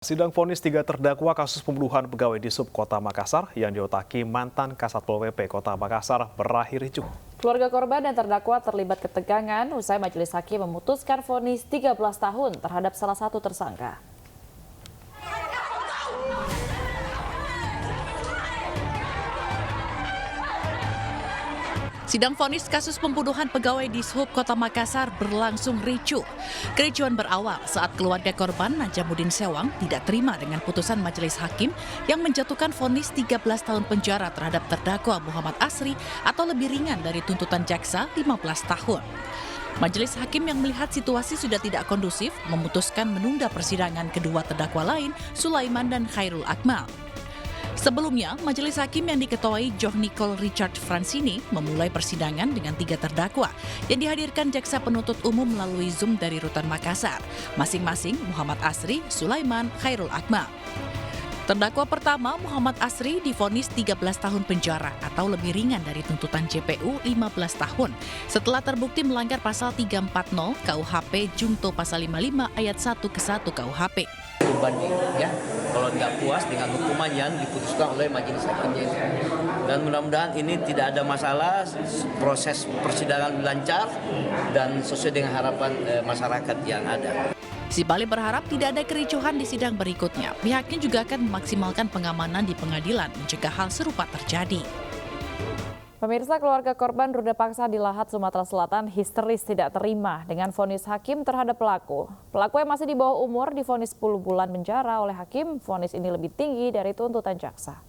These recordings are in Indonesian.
Sidang vonis 3 terdakwa kasus pembunuhan pegawai di Sub Kota Makassar yang diotaki mantan Kasatpol PP Kota Makassar berakhir ricuh. Keluarga korban dan terdakwa terlibat ketegangan usai majelis hakim memutuskan vonis 13 tahun terhadap salah satu tersangka. Sidang vonis kasus pembunuhan pegawai di Sub Kota Makassar berlangsung ricuh. Kericuan berawal saat keluarga korban Najamuddin Sewang tidak terima dengan putusan majelis hakim yang menjatuhkan vonis 13 tahun penjara terhadap terdakwa Muhammad Asri atau lebih ringan dari tuntutan jaksa 15 tahun. Majelis hakim yang melihat situasi sudah tidak kondusif memutuskan menunda persidangan kedua terdakwa lain, Sulaiman dan Khairul Akmal. Sebelumnya, majelis hakim yang diketuai Joh Nicole Richard Fransini memulai persidangan dengan 3 terdakwa yang dihadirkan jaksa penuntut umum melalui Zoom dari Rutan Makassar, masing-masing Muhammad Asri, Sulaiman, Khairul Akmal. Terdakwa pertama, Muhammad Asri, divonis 13 tahun penjara atau lebih ringan dari tuntutan JPU 15 tahun setelah terbukti melanggar pasal 340 KUHP Junto pasal 55 ayat 1 ke 1 KUHP. Banding ya, kalau nggak puas dengan hukuman yang diputuskan oleh majelis hakimnya ini. Dan mudah-mudahan ini tidak ada masalah, proses persidangan lancar dan sesuai dengan harapan masyarakat yang ada. Sibali berharap tidak ada kericuhan di sidang berikutnya. Pihaknya juga akan memaksimalkan pengamanan di pengadilan mencegah hal serupa terjadi. Pemirsa, keluarga korban ruda paksa di Lahat, Sumatera Selatan histeris tidak terima dengan vonis hakim terhadap pelaku. Pelaku yang masih di bawah umur divonis 10 bulan penjara oleh hakim. Vonis ini lebih tinggi dari tuntutan jaksa.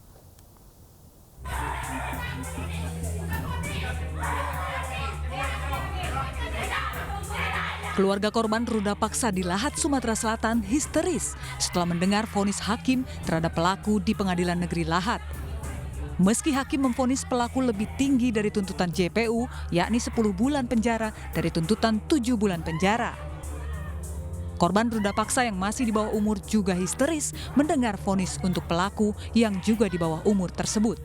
Keluarga korban ruda paksa di Lahat, Sumatera Selatan histeris setelah mendengar vonis hakim terhadap pelaku di Pengadilan Negeri Lahat. Meski hakim memvonis pelaku lebih tinggi dari tuntutan JPU, yakni 10 bulan penjara dari tuntutan 7 bulan penjara. Korban ruda paksa yang masih di bawah umur juga histeris mendengar vonis untuk pelaku yang juga di bawah umur tersebut.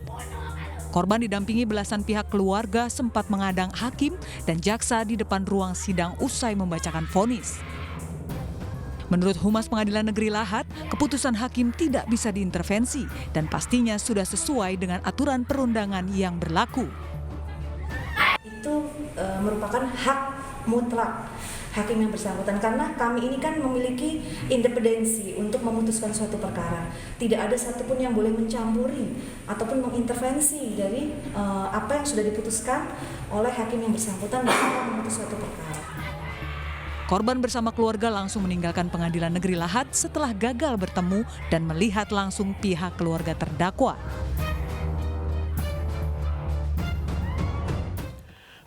Korban didampingi belasan pihak keluarga sempat mengadang hakim dan jaksa di depan ruang sidang usai membacakan vonis. Menurut Humas Pengadilan Negeri Lahat, keputusan hakim tidak bisa diintervensi dan pastinya sudah sesuai dengan aturan perundangan yang berlaku. Itu merupakan hak mutlak hakim yang bersangkutan karena kami ini kan memiliki independensi untuk memutuskan suatu perkara. Tidak ada satupun yang boleh mencampuri ataupun mengintervensi dari apa yang sudah diputuskan oleh hakim yang bersangkutan dalam memutus suatu perkara. Korban bersama keluarga langsung meninggalkan Pengadilan Negeri Lahat setelah gagal bertemu dan melihat langsung pihak keluarga terdakwa.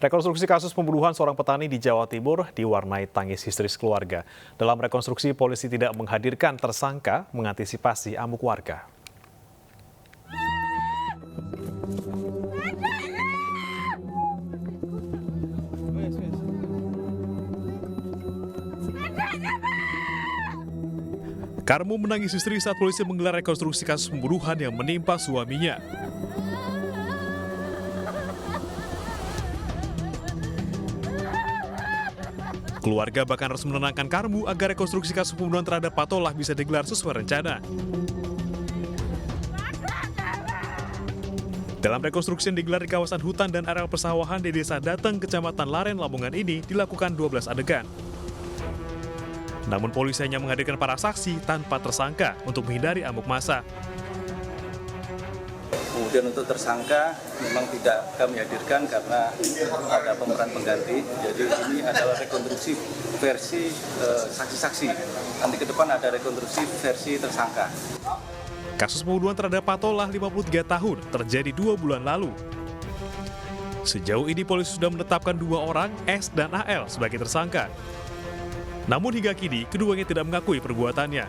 Rekonstruksi kasus pembunuhan seorang petani di Jawa Timur diwarnai tangis histeris keluarga. Dalam rekonstruksi, polisi tidak menghadirkan tersangka mengantisipasi amuk warga. Karmu menangis histeris saat polisi menggelar rekonstruksi kasus pembunuhan yang menimpa suaminya. Keluarga bahkan harus menenangkan Karmu agar rekonstruksi kasus pembunuhan terhadap Patolah bisa digelar sesuai rencana. Dalam rekonstruksi yang digelar di kawasan hutan dan areal persawahan di Desa Dateng, Kecamatan Laren, Lamongan ini dilakukan 12 adegan. Namun polisi hanya menghadirkan para saksi tanpa tersangka untuk menghindari amuk massa. Kemudian untuk tersangka memang tidak kami hadirkan karena ada pemeran pengganti. Jadi ini adalah rekonstruksi versi saksi-saksi. Nanti ke depan ada rekonstruksi versi tersangka. Kasus pembunuhan terhadap Patolah 53 tahun terjadi 2 bulan lalu. Sejauh ini polisi sudah menetapkan 2 orang, S dan AL, sebagai tersangka. Namun hingga kini, keduanya tidak mengakui perbuatannya.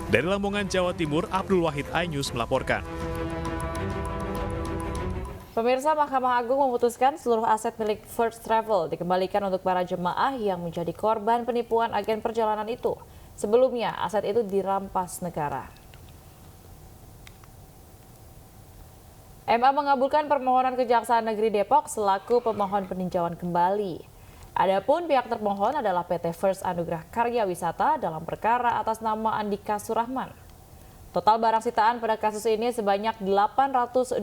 Dari Lamongan, Jawa Timur, Abdul Wahid, iNews melaporkan. Pemirsa, Mahkamah Agung memutuskan seluruh aset milik First Travel dikembalikan untuk para jemaah yang menjadi korban penipuan agen perjalanan itu. Sebelumnya, aset itu dirampas negara. MA mengabulkan permohonan Kejaksaan Negeri Depok selaku pemohon peninjauan kembali. Adapun pihak termohon adalah PT First Anugrah Karya Wisata dalam perkara atas nama Andika Surahman. Total barang sitaan pada kasus ini sebanyak 820.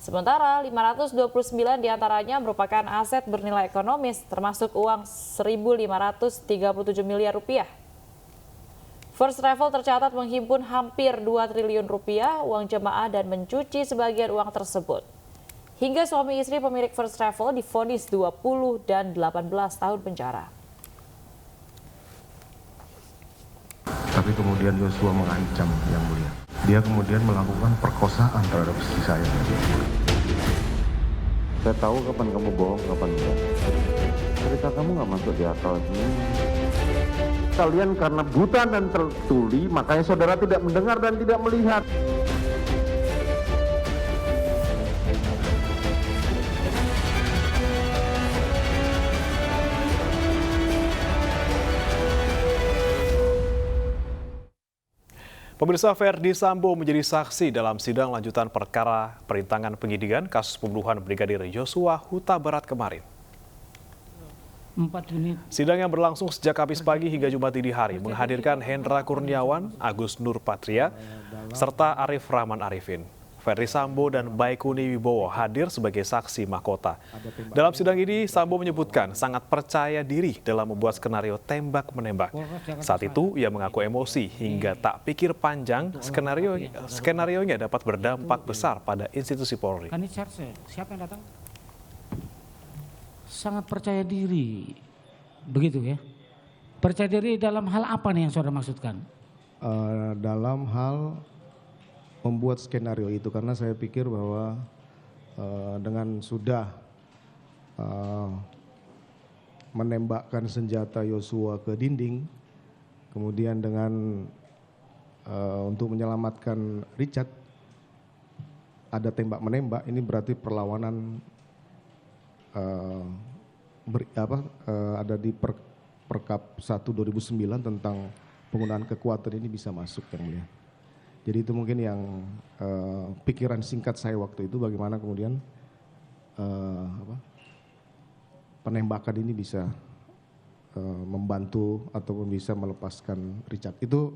Sementara 529 diantaranya merupakan aset bernilai ekonomis termasuk uang 1.537 miliar rupiah. First Travel tercatat menghimpun hampir 2 triliun rupiah uang jemaah dan mencuci sebagian uang tersebut. Hingga suami istri pemilik First Travel divonis 20 dan 18 tahun penjara. Tapi kemudian Yosua mengancam Yang Mulia. Dia kemudian melakukan perkosaan terhadap istri saya. Saya tahu kapan kamu bohong, kapan enggak. Cerita kamu nggak masuk di akal ini. Kalian karena buta dan tertuli, makanya saudara tidak mendengar dan tidak melihat. Pemirsa, Verdi Sambo menjadi saksi dalam sidang lanjutan perkara perintangan penyidikan kasus pembunuhan Brigadir Yosua Huta Barat kemarin. Sidang yang berlangsung sejak Kamis pagi hingga Jumat dini hari menghadirkan Hendra Kurniawan, Agus Nur Patria, serta Arif Rahman Arifin. Verdi Sambo dan Baikuni Wibowo hadir sebagai saksi mahkota. Dalam sidang ini, Sambo menyebutkan sangat percaya diri dalam membuat skenario tembak-menembak. Saat itu, ia mengaku emosi hingga tak pikir panjang skenario-nya dapat berdampak besar pada institusi Polri. Siapa yang datang? Sangat percaya diri, begitu ya? Percaya diri dalam hal apa nih yang saudara maksudkan? Dalam hal membuat skenario itu, karena saya pikir bahwa dengan sudah menembakkan senjata Yosua ke dinding, kemudian dengan untuk menyelamatkan Richard ada tembak-menembak, ini berarti perlawanan ada di Perkap 1 2009 tentang penggunaan kekuatan ini bisa masuk, Yang Mulia. Jadi itu mungkin yang pikiran singkat saya waktu itu, bagaimana kemudian penembakan ini bisa membantu ataupun bisa melepaskan Richard. Itu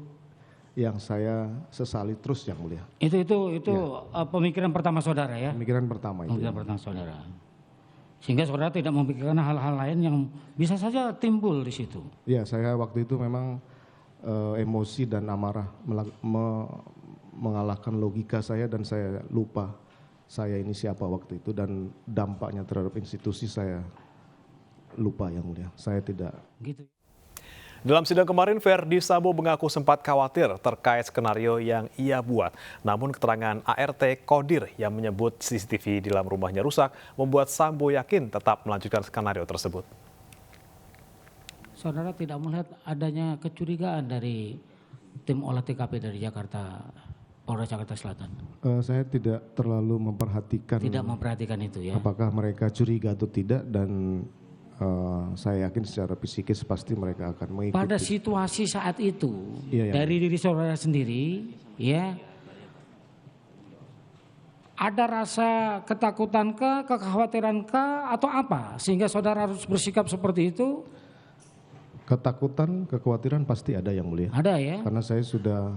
yang saya sesali terus, Yang Mulia. Itu ya. Pemikiran pertama saudara ya? Pemikiran pertama itu. Pemikiran pertama saudara. Sehingga saudara tidak memikirkan hal-hal lain yang bisa saja timbul di situ. Iya, saya waktu itu memang emosi dan amarah mengalahkan logika saya, dan saya lupa saya ini siapa waktu itu, dan dampaknya terhadap institusi saya lupa, Yang Mulia. Saya tidak. Gitu. Dalam sidang kemarin, Verdi Sambo mengaku sempat khawatir terkait skenario yang ia buat. Namun keterangan ART Kodir yang menyebut CCTV di dalam rumahnya rusak membuat Sambo yakin tetap melanjutkan skenario tersebut. Saudara tidak melihat adanya kecurigaan dari tim olah TKP dari Jakarta, Polres Jakarta Selatan? Saya tidak terlalu memperhatikan. Tidak memperhatikan itu ya? Apakah mereka curiga atau tidak, dan saya yakin secara psikis pasti mereka akan mengikuti. Pada situasi saat itu, iya, dari diri saudara sendiri, ya, ada rasa ketakutan kekhawatiran atau apa sehingga saudara harus bersikap seperti itu? Ketakutan, kekhawatiran pasti ada, Yang Mulia. Ada ya? Karena saya sudah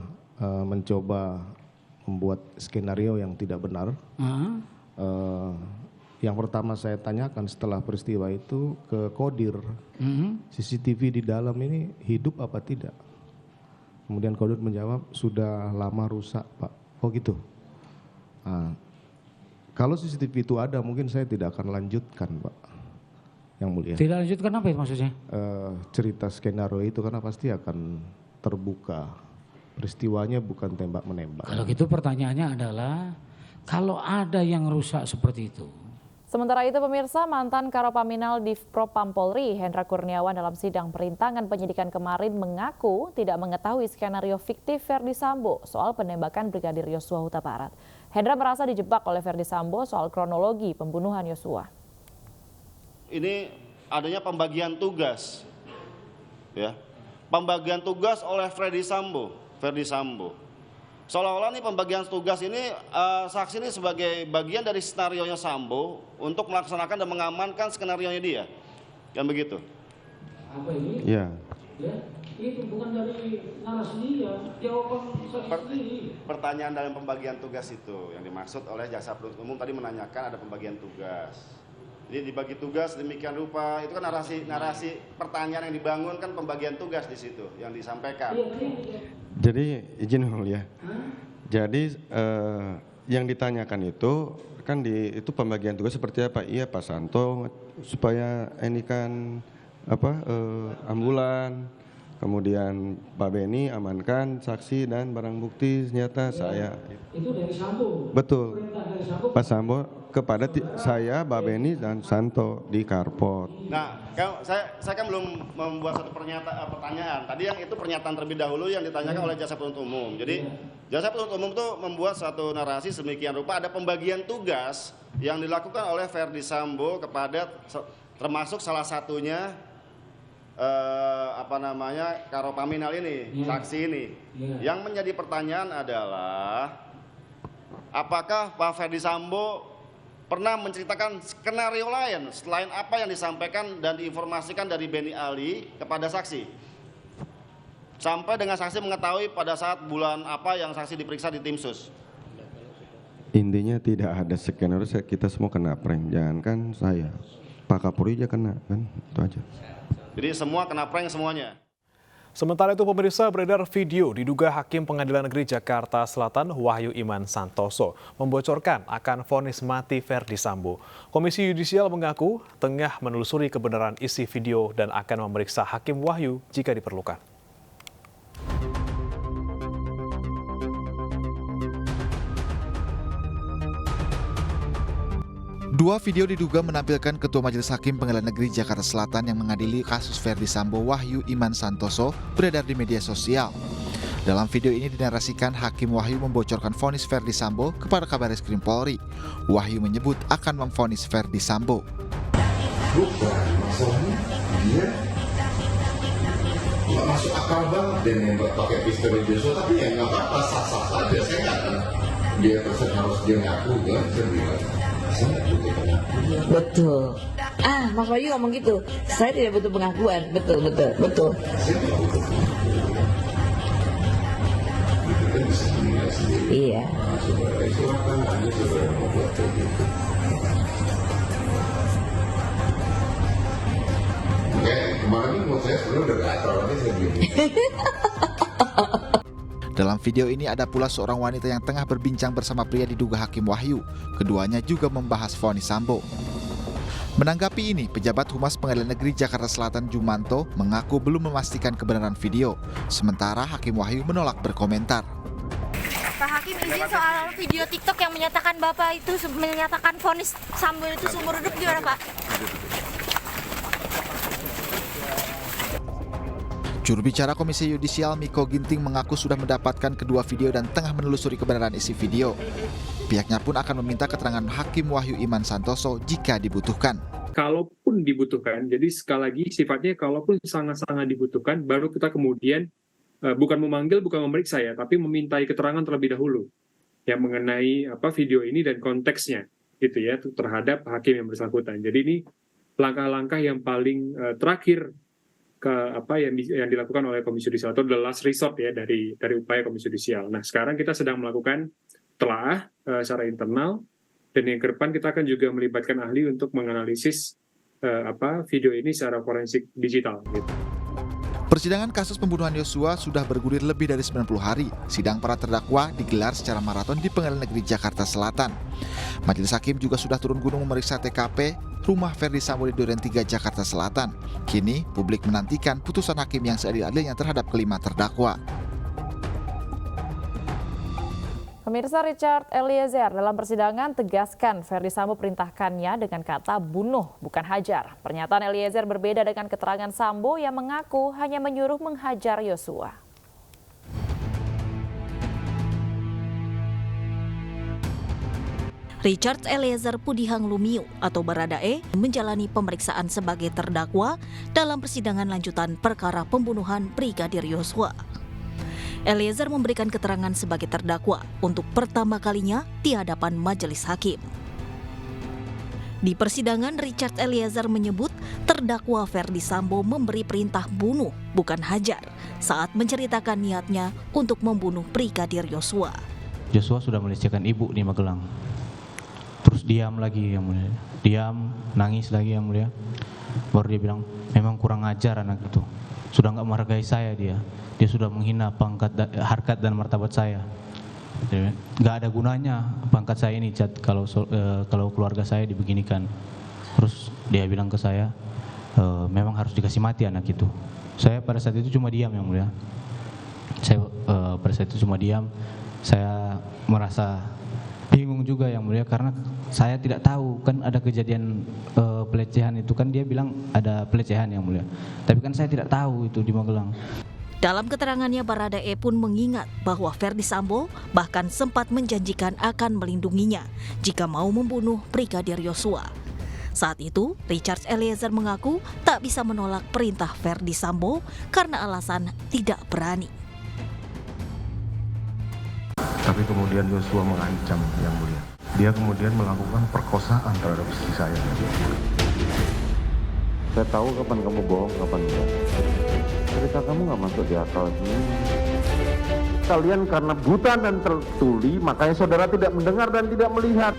mencoba membuat skenario yang tidak benar. Yang pertama saya tanyakan setelah peristiwa itu ke Kodir, CCTV di dalam ini hidup apa tidak? Kemudian Kodir menjawab sudah lama rusak, Pak. Oh gitu. Kalau CCTV itu ada, mungkin saya tidak akan lanjutkan, Pak, Yang Mulia. Tidak lanjutkan apa itu maksudnya? Cerita skenario itu karena pasti akan terbuka. Peristiwanya bukan tembak-menembak. Kalau gitu pertanyaannya adalah, kalau ada yang rusak seperti itu. Sementara itu pemirsa, mantan Karopaminal Divpropam Polri Hendra Kurniawan dalam sidang perintangan penyidikan kemarin mengaku tidak mengetahui skenario fiktif Verdi Sambo soal penembakan Brigadir Yosua Huta Barat. Hendra merasa dijebak oleh Verdi Sambo soal kronologi pembunuhan Yosua. Ini adanya pembagian tugas, ya, pembagian tugas oleh Verdi Sambo. Seolah-olah nih pembagian tugas ini, saksi ini sebagai bagian dari skenarionya Sambo untuk melaksanakan dan mengamankan skenarionya dia. Kan begitu? Apa ini? Ya. Ya, itu bukan dari narasi dia, jawaban saya sendiri. Pertanyaan dalam pembagian tugas itu yang dimaksud oleh jaksa penuntut umum tadi menanyakan ada pembagian tugas. Jadi dibagi tugas demikian rupa, itu kan narasi pertanyaan yang dibangun kan pembagian tugas di situ yang disampaikan. Jadi izin ya. Jadi yang ditanyakan itu kan itu pembagian tugas seperti apa? Iya Pak Santo supaya ini kan ambulan, kemudian Pak Beni amankan saksi dan barang bukti senjata saya. Itu dari Sambo. Betul. Perintah dari Sambo. Pak Sambo kepada saya, Pak Beni dan Santo di Karpot. Nah, saya kan belum membuat satu pertanyaan. Tadi yang itu pernyataan terlebih dahulu yang ditanyakan oleh jaksa penuntut umum. Jadi jaksa penuntut umum itu membuat satu narasi sedemikian rupa ada pembagian tugas yang dilakukan oleh Verdi Sambo kepada termasuk salah satunya Karo Paminal ini, saksi ini. Yang menjadi pertanyaan adalah apakah Pak Verdi Sambo pernah menceritakan skenario lain selain apa yang disampaikan dan diinformasikan dari Beni Ali kepada saksi? Sampai dengan saksi mengetahui pada saat bulan apa yang saksi diperiksa di tim sus. Intinya tidak ada skenario, kita semua kena prank. Jangankan saya, Pak Kapolri aja kena kan, itu aja. Jadi semua kena prank semuanya. Sementara itu pemirsa, beredar video diduga Hakim Pengadilan Negeri Jakarta Selatan Wahyu Iman Santoso membocorkan akan vonis mati Verdi Sambo. Komisi Yudisial mengaku tengah menelusuri kebenaran isi video dan akan memeriksa Hakim Wahyu jika diperlukan. Dua video diduga menampilkan Ketua Majelis Hakim Pengadilan Negeri Jakarta Selatan yang mengadili kasus Verdi Sambo Wahyu Iman Santoso beredar di media sosial. Dalam video ini dinarasikan Hakim Wahyu membocorkan vonis Verdi Sambo kepada Kabaris Krim Polri. Wahyu menyebut akan memvonis Verdi Sambo. Bukan, masalahnya dia nggak masuk akal banget dia nembak pakai pistol Joshua, tapi ya nggak apa-apa, sah-sah saja. Saya nggak akan dia harus dia ngaku kan, saya bilang. Betul. Mas Wahyu ngomong gitu. Saya tidak butuh pengakuan. Betul. Iya. Kemarin menurut saya sebenarnya udah gatal, tapi saya belum. Dalam video ini ada pula seorang wanita yang tengah berbincang bersama pria diduga Hakim Wahyu. Keduanya juga membahas vonis Sambo. Menanggapi ini, pejabat Humas Pengadilan Negeri Jakarta Selatan Jumanto mengaku belum memastikan kebenaran video. Sementara Hakim Wahyu menolak berkomentar. Pak Hakim, izin soal video TikTok yang menyatakan Bapak itu menyatakan vonis Sambo itu seumur hidup gimana Pak? Juru bicara Komisi Yudisial Miko Ginting mengaku sudah mendapatkan kedua video dan tengah menelusuri kebenaran isi video. Pihaknya pun akan meminta keterangan Hakim Wahyu Iman Santoso jika dibutuhkan. Kalaupun dibutuhkan, jadi sekali lagi sifatnya kalaupun sangat-sangat dibutuhkan, baru kita kemudian bukan memanggil, bukan memeriksa ya, tapi memintai keterangan terlebih dahulu yang mengenai video ini dan konteksnya, gitu ya, terhadap hakim yang bersangkutan. Jadi ini langkah-langkah yang paling terakhir yang dilakukan oleh Komisi Yudisial atau the last resort ya dari upaya Komisi Yudisial. Nah, sekarang kita sedang melakukan telaah secara internal dan yang ke depan kita akan juga melibatkan ahli untuk menganalisis video ini secara forensik digital gitu. Persidangan kasus pembunuhan Yosua sudah bergulir lebih dari 90 hari. Sidang para terdakwa digelar secara maraton di Pengadilan Negeri Jakarta Selatan. Majelis Hakim juga sudah turun gunung memeriksa TKP rumah Verdi Sambo di Duren 3 Jakarta Selatan. Kini publik menantikan putusan hakim yang seadil-adilnya terhadap kelima terdakwa. Pemirsa, Richard Eliezer dalam persidangan tegaskan Verdi Sambo perintahkannya dengan kata bunuh, bukan hajar. Pernyataan Eliezer berbeda dengan keterangan Sambo yang mengaku hanya menyuruh menghajar Yosua. Richard Eliezer Pudihang Lumiu atau Baradae menjalani pemeriksaan sebagai terdakwa dalam persidangan lanjutan perkara pembunuhan Brigadir Yosua. Eliezer memberikan keterangan sebagai terdakwa untuk pertama kalinya di hadapan majelis hakim. Di persidangan, Richard Eliezer menyebut terdakwa Ferdi Sambo memberi perintah bunuh, bukan hajar, saat menceritakan niatnya untuk membunuh Brigadir Yosua. Joshua sudah melecehkan ibu di Magelang. Terus diam lagi yang mulia. Diam, nangis lagi yang mulia. Baru dia bilang, memang kurang ajar anak itu. Sudah nggak menghargai saya dia. Dia sudah menghina pangkat, harkat dan martabat saya. Nggak ada gunanya pangkat saya ini, Chat, kalau keluarga saya dibeginikan. Terus dia bilang ke saya, memang harus dikasih mati anak itu. Saya pada saat itu cuma diam yang mulia. Pada saat itu cuma diam. Saya merasa bingung juga yang mulia karena saya tidak tahu kan ada kejadian pelecehan itu, kan dia bilang ada pelecehan yang mulia. Tapi kan saya tidak tahu itu di Magelang. Dalam keterangannya, Baradae pun mengingat bahwa Ferdi Sambo bahkan sempat menjanjikan akan melindunginya jika mau membunuh Brigadir Yosua. Saat itu, Richard Eliezer mengaku tak bisa menolak perintah Ferdi Sambo karena alasan tidak berani. Tapi kemudian Yosua mengancam yang mulia. Dia kemudian melakukan perkosaan terhadap istri saya. Saya tahu kapan kamu bohong, kapan enggak. Cerita kamu nggak masuk di akal. Kalian karena buta dan tertuli, makanya saudara tidak mendengar dan tidak melihat.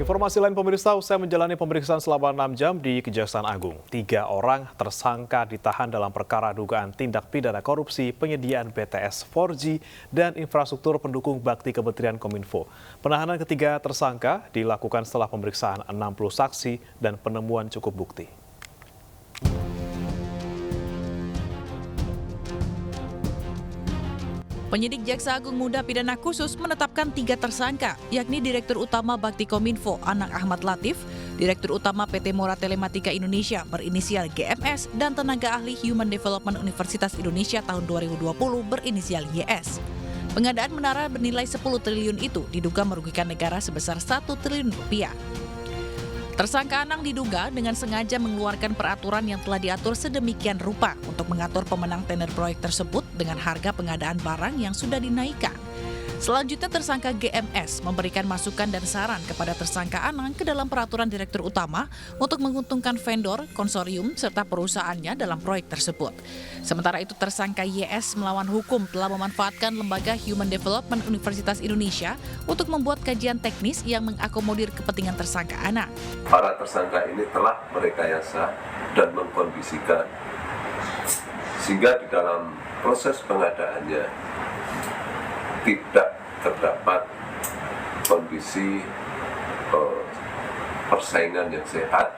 Informasi lain pemirsa, usai menjalani pemeriksaan selama 6 jam di Kejaksaan Agung. 3 orang tersangka ditahan dalam perkara dugaan tindak pidana korupsi penyediaan BTS 4G dan infrastruktur pendukung bakti Kementerian Kominfo. Penahanan ketiga tersangka dilakukan setelah pemeriksaan 60 saksi dan penemuan cukup bukti. Penyidik Jaksa Agung Muda Pidana Khusus menetapkan 3 tersangka, yakni Direktur Utama Bakti Kominfo Anang Ahmad Latif, Direktur Utama PT Mora Telematika Indonesia berinisial GMS, dan tenaga ahli Human Development Universitas Indonesia tahun 2020 berinisial YS. Pengadaan menara bernilai 10 triliun itu diduga merugikan negara sebesar 1 triliun rupiah. Tersangka Anang diduga dengan sengaja mengeluarkan peraturan yang telah diatur sedemikian rupa untuk mengatur pemenang tender proyek tersebut dengan harga pengadaan barang yang sudah dinaikkan. Selanjutnya tersangka GMS memberikan masukan dan saran kepada tersangka Anang ke dalam peraturan direktur utama untuk menguntungkan vendor, konsorium, serta perusahaannya dalam proyek tersebut. Sementara itu tersangka YS melawan hukum telah memanfaatkan lembaga Human Development Universitas Indonesia untuk membuat kajian teknis yang mengakomodir kepentingan tersangka Anang. Para tersangka ini telah merekayasa dan mengkondisikan sehingga di dalam proses pengadaannya tidak terdapat kondisi persaingan yang sehat,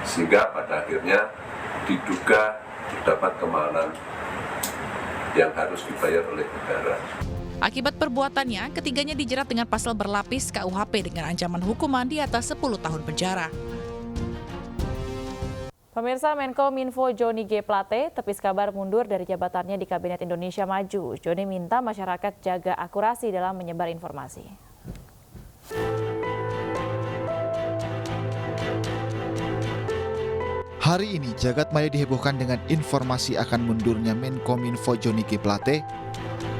sehingga pada akhirnya diduga terdapat kemahalan yang harus dibayar oleh negara. Akibat perbuatannya, ketiganya dijerat dengan pasal berlapis KUHP dengan ancaman hukuman di atas 10 tahun penjara. Pemirsa, Menkominfo Johnny G. Plate tepis kabar mundur dari jabatannya di Kabinet Indonesia Maju. Johnny minta masyarakat jaga akurasi dalam menyebar informasi. Hari ini, jagat maya dihebohkan dengan informasi akan mundurnya Menkominfo Johnny G. Plate.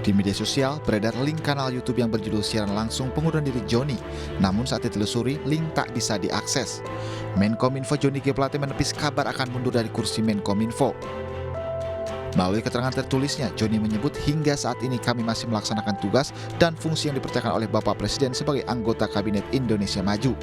Di media sosial, beredar link kanal YouTube yang berjudul siaran langsung pengunduran diri Johnny. Namun saat ditelusuri, link tak bisa diakses. Menkominfo Johnny G. Plate menepis kabar akan mundur dari kursi Menkominfo. Melalui keterangan tertulisnya, Johnny menyebut hingga saat ini kami masih melaksanakan tugas dan fungsi yang dipercayakan oleh Bapak Presiden sebagai anggota Kabinet Indonesia Maju.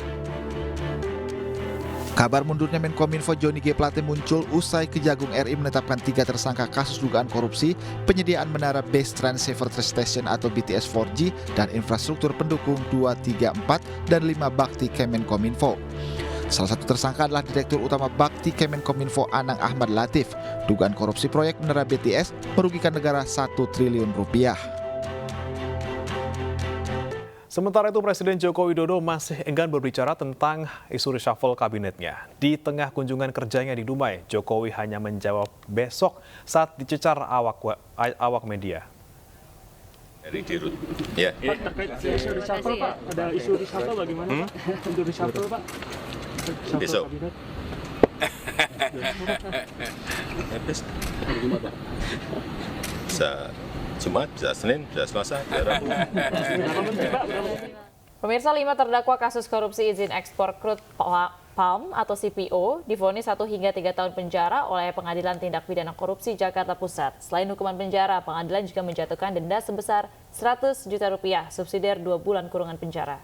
Kabar mundurnya Menkominfo Johnny G. Plate muncul usai Kejagung RI menetapkan 3 tersangka kasus dugaan korupsi, penyediaan menara Base Transceiver Station atau BTS 4G, dan infrastruktur pendukung 2, 3, 4, dan 5 Bakti Kemenkominfo. Salah satu tersangka adalah Direktur Utama Bakti Kemenkominfo Anang Ahmad Latif. Dugaan korupsi proyek menara BTS merugikan negara 1 triliun rupiah. Sementara itu Presiden Joko Widodo masih enggan berbicara tentang isu reshuffle kabinetnya. Di tengah kunjungan kerjanya di Dumai, Jokowi hanya menjawab besok saat dicecar awak media. Dari Dirut. Ya. Pak, terkait isu reshuffle, Pak, ada isu reshuffle bagaimana, Pak? Untuk reshuffle, Pak? Besok. Bisa Jumat, bisa Senin, bisa Selasa, bisa Rabu. Pemirsa, 5 terdakwa kasus korupsi izin ekspor crude palm atau CPO divonis 1 hingga 3 tahun penjara oleh Pengadilan Tindak Pidana Korupsi Jakarta Pusat. Selain hukuman penjara, pengadilan juga menjatuhkan denda sebesar 100 juta rupiah, subsidiar 2 bulan kurungan penjara.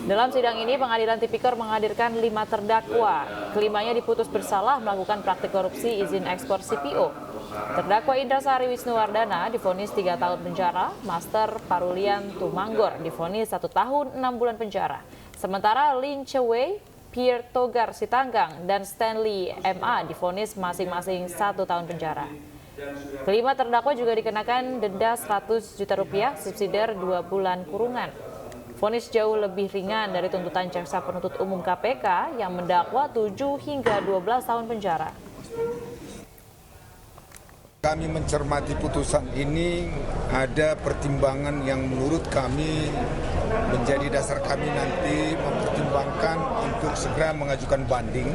Dalam sidang ini, Pengadilan Tipikor menghadirkan 5 terdakwa. Kelimanya diputus bersalah melakukan praktik korupsi izin ekspor CPO. Terdakwa Indra Sari Wisnuwardana divonis 3 tahun penjara, Master Parulian Tumanggor divonis 1 tahun 6 bulan penjara. Sementara Lin Chewei, Pierre Togar Sitanggang, dan Stanley MA divonis masing-masing 1 tahun penjara. Kelima terdakwa juga dikenakan denda 100 juta rupiah, subsidiar 2 bulan kurungan. Vonis jauh lebih ringan dari tuntutan jaksa penuntut umum KPK yang mendakwa 7 hingga 12 tahun penjara. Kami mencermati putusan ini, ada pertimbangan yang menurut kami menjadi dasar kami nanti mempertimbangkan untuk segera mengajukan banding.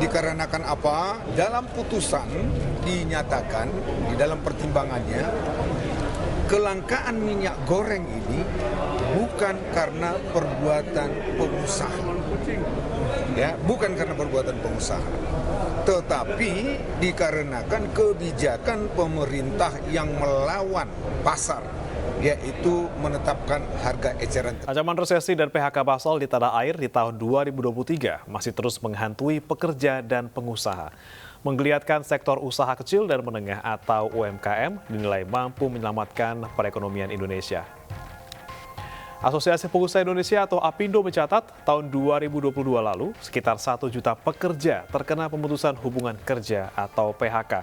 Dikarenakan apa? Dalam putusan dinyatakan di dalam pertimbangannya, kelangkaan minyak goreng ini bukan karena perbuatan pengusaha. Ya, bukan karena perbuatan pengusaha, tetapi dikarenakan kebijakan pemerintah yang melawan pasar, yaitu menetapkan harga eceran. Ancaman resesi dan PHK massal di tanah air di tahun 2023 masih terus menghantui pekerja dan pengusaha. Menggeliatkan sektor usaha kecil dan menengah atau UMKM dinilai mampu menyelamatkan perekonomian Indonesia. Asosiasi Pengusaha Indonesia atau APindo mencatat tahun 2022 lalu sekitar 1 juta pekerja terkena pemutusan hubungan kerja atau PHK.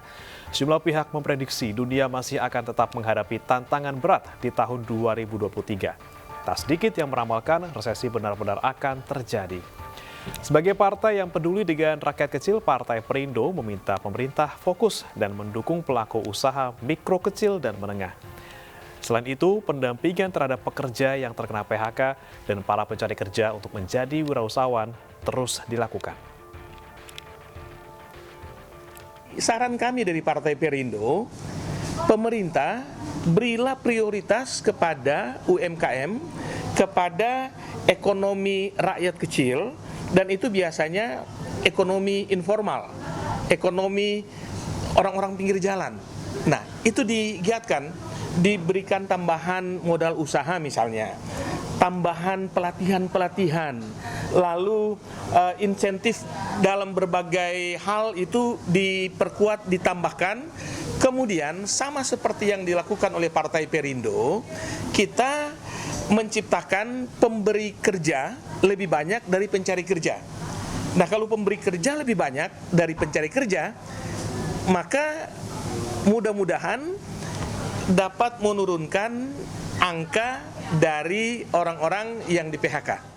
Sejumlah pihak memprediksi dunia masih akan tetap menghadapi tantangan berat di tahun 2023. Tak sedikit yang meramalkan resesi benar-benar akan terjadi. Sebagai partai yang peduli dengan rakyat kecil, Partai Perindo meminta pemerintah fokus dan mendukung pelaku usaha mikro kecil dan menengah. Selain itu, pendampingan terhadap pekerja yang terkena PHK dan para pencari kerja untuk menjadi wirausahawan terus dilakukan. Saran kami dari Partai Perindo, pemerintah berilah prioritas kepada UMKM, kepada ekonomi rakyat kecil, dan itu biasanya ekonomi informal, ekonomi orang-orang pinggir jalan. Nah, itu digiatkan, diberikan tambahan modal usaha misalnya, tambahan pelatihan-pelatihan, lalu insentif dalam berbagai hal itu diperkuat, ditambahkan. Kemudian sama seperti yang dilakukan oleh Partai Perindo, kita menciptakan pemberi kerja lebih banyak dari pencari kerja. Nah, kalau pemberi kerja lebih banyak dari pencari kerja, maka mudah-mudahan dapat menurunkan angka dari orang-orang yang di PHK.